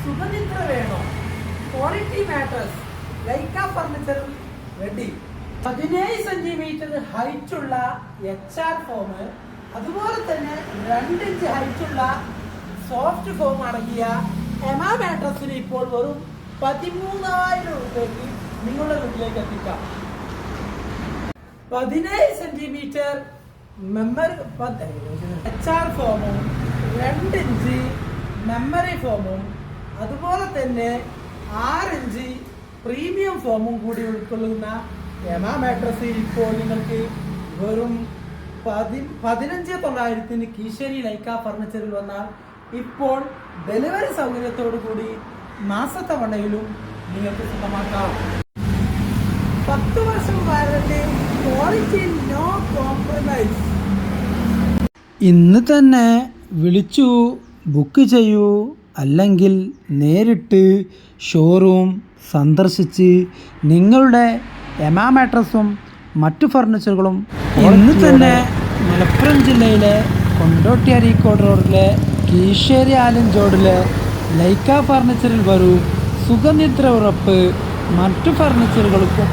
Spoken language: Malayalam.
സുഖനിദ്ര വേണോ? ക്വാളിറ്റി മാട്രസ് ലൈക്ക ഫർണിച്ചർ റെഡി. 17 സെന്റിമീറ്റർ ഹൈറ്റുള്ള HR ഫോം, അതുപോലെ തന്നെ 2 ഇഞ്ച് ഹൈറ്റുള്ള സോഫ്റ്റ് ഫോം അടങ്ങിയ എമ മാട്രസിന് ഇപ്പോൾ വെറും 13,000 രൂപയ്ക്ക് നിങ്ങളുടെ വീട്ടിലേക്ക് എത്തിക്കാം. 17 സെന്റിമീറ്റർ HR ഫോമും 2 ഇഞ്ച് മെമ്മറി ഫോമും അതുപോലെ തന്നെ 6 ഇഞ്ച് പ്രീമിയം ഫോമും കൂടി ഉൾക്കൊള്ളുന്ന എമ മാട്രസ് ഇപ്പോൾ നിങ്ങൾക്ക് വെറും 15,900 കീശേരി ലൈക്ക ഫർണിച്ചറിൽ വന്നാൽ ഇപ്പോൾ ഡെലിവറി സൗകര്യത്തോടു കൂടി മാസത്തവണയിലും നിങ്ങൾക്ക് സ്വന്തമാക്കാം. 10 വർഷം വാറന്റി, ക്വാളിറ്റി നോ കോംപ്രമൈസ്. ഇന്ന് തന്നെ വിളിച്ചു ബുക്ക് ചെയ്യൂ, അല്ലെങ്കിൽ നേരിട്ട് ഷോറൂം സന്ദർശിച്ച് നിങ്ങളുടെ എമ മാട്രസും മറ്റു ഫർണിച്ചറുകളും ഇന്ന് തന്നെ മലപ്പുറം ജില്ലയിലെ കൊണ്ടോട്ടി അരീക്കോട് റോഡിലെ കീശേരി ആലഞ്ചോടിലെ ലൈക്ക ഫർണിച്ചറിൽ വരൂ. സുഖനിദ്ര ഉറപ്പ്. മറ്റു ഫർണിച്ചറുകൾക്കും